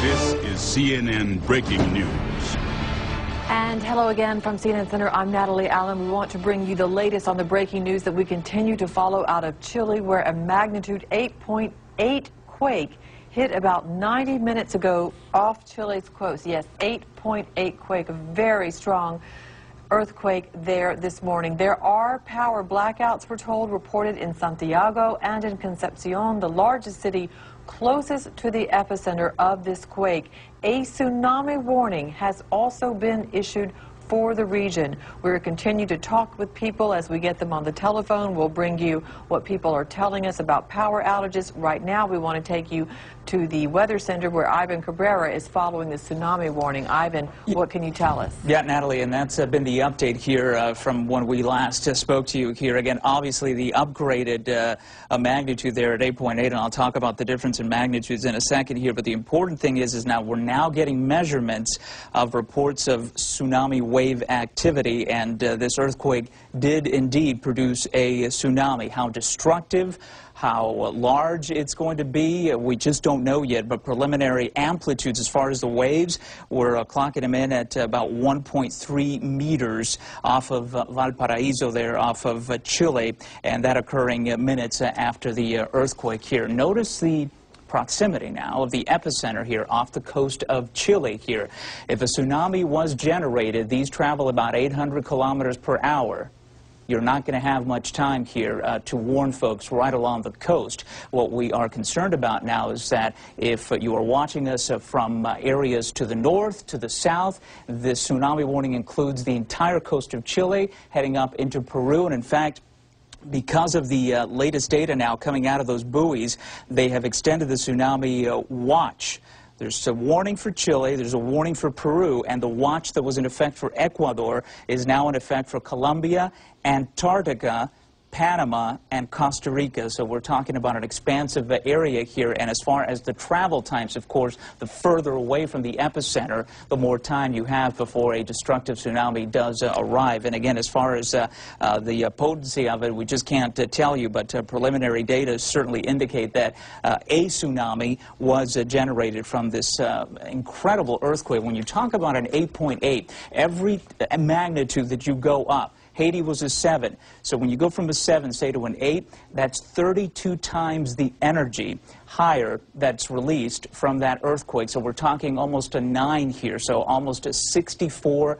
This is CNN Breaking News. And hello again from CNN Center. I'm Natalie Allen. We want to bring you the latest on the breaking news that we continue to follow out of Chile, where a magnitude 8.8 quake hit about 90 minutes ago off Chile's coast. Yes, 8.8 quake, a very strong earthquake there this morning. There are power blackouts, we're told, reported in Santiago and in Concepcion, the largest city closest to the epicenter of this quake. A tsunami warning has also been issued for the region. We're continuing to talk with people as we get them on the telephone. We'll bring you what people are telling us about power outages. Right now, we want to take you to the weather center where Ivan Cabrera is following the tsunami warning. Ivan, what can you tell us? Yeah, Natalie, and that's been the update here from when we last spoke to you here. Again, obviously the upgraded magnitude there at 8.8, and I'll talk about the difference in magnitudes in a second here. But the important thing is now we're now getting measurements of reports of tsunami wave activity, and this earthquake did indeed produce a tsunami. How destructive, how large it's going to be, we just don't know yet, but preliminary amplitudes as far as the waves, we're clocking them in at about 1.3 meters off of Valparaiso there, off of Chile, and that occurring minutes after the earthquake here. Notice the proximity now of the epicenter here off the coast of Chile here. If a tsunami was generated, these travel about 800 kilometers per hour. You're not going to have much time here to warn folks right along the coast. What we are concerned about now is that if you are watching us from areas to the north, to the south, this tsunami warning includes the entire coast of Chile, heading up into Peru, and in fact, because of the latest data now coming out of those buoys, they have extended the tsunami watch. There's a warning for Chile, there's a warning for Peru, and the watch that was in effect for Ecuador is now in effect for Colombia, Antarctica, Panama, and Costa Rica. So we're talking about an expansive area here, and as far as the travel times, of course, the further away from the epicenter, the more time you have before a destructive tsunami does arrive. And again, as far as the potency of it, we just can't tell you, but preliminary data certainly indicate that a tsunami was generated from this incredible earthquake. When you talk about an 8.8, every magnitude that you go up, Haiti was a 7. So when you go from a 7, say, to an 8, that's 32 times the energy higher that's released from that earthquake. So we're talking almost a 9 here, so almost a 64.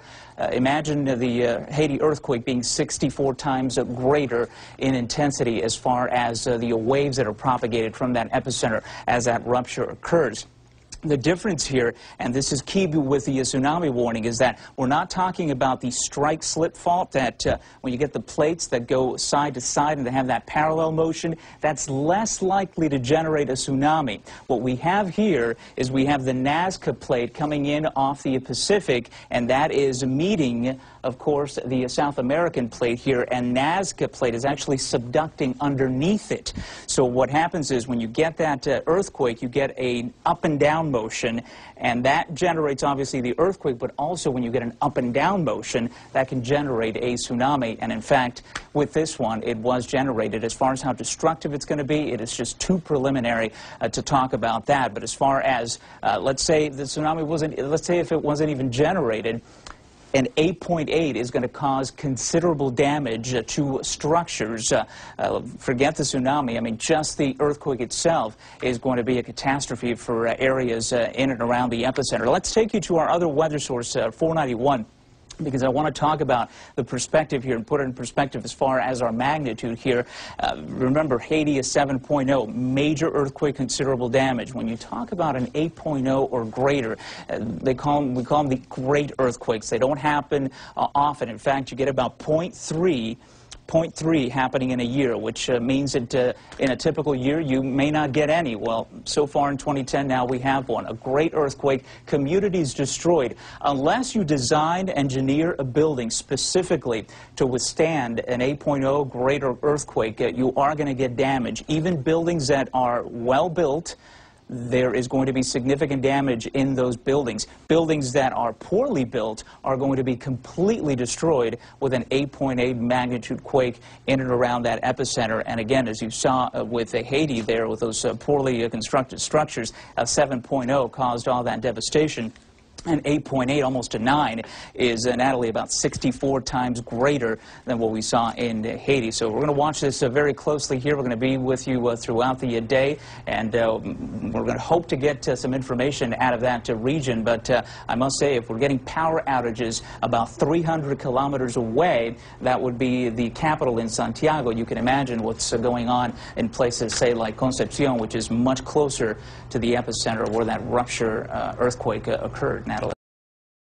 Imagine the Haiti earthquake being 64 times greater in intensity as far as the waves that are propagated from that epicenter as that rupture occurs. The difference here, and this is key with the tsunami warning, is that we're not talking about the strike-slip fault that when you get the plates that go side to side and they have that parallel motion, that's less likely to generate a tsunami. What we have here is we have the Nazca plate coming in off the Pacific, and that is meeting, of course, the South American plate here, and Nazca plate is actually subducting underneath it. So what happens is when you get that earthquake, you get an up and down motion, and that generates obviously the earthquake, but also when you get an up and down motion, that can generate a tsunami. And in fact, with this one, it was generated. As far as how destructive it's going to be, it is just too preliminary to talk about that. But as far as, let's say the tsunami wasn't, let's say if it wasn't even generated, an 8.8 is going to cause considerable damage to structures. Forget the tsunami. I mean, just the earthquake itself is going to be a catastrophe for areas in and around the epicenter. Let's take you to our other weather source, 491. Because I want to talk about the perspective here and put it in perspective as far as our magnitude here. Remember, Haiti is 7.0, major earthquake, considerable damage. When you talk about an 8.0 or greater, we call them the great earthquakes. They don't happen often. In fact, you get about 0.3 happening in a year, which means that in a typical year you may not get any. Well, so far in 2010 now we have one. A great earthquake, communities destroyed. Unless you design, engineer a building specifically to withstand an 8.0 greater earthquake, you are going to get damage. Even buildings that are well built, there is going to be significant damage in those buildings. Buildings that are poorly built are going to be completely destroyed with an 8.8 magnitude quake in and around that epicenter. And again, as you saw with Haiti there, with those poorly constructed structures, a 7.0 caused all that devastation. And 8.8, almost a 9, is, Natalie, about 64 times greater than what we saw in Haiti. So we're going to watch this very closely here. We're going to be with you throughout the day, and we're going to hope to get some information out of that region. But I must say, if we're getting power outages about 300 kilometers away, that would be the capital in Santiago. You can imagine what's going on in places, say, like Concepcion, which is much closer to the epicenter where that rupture earthquake occurred.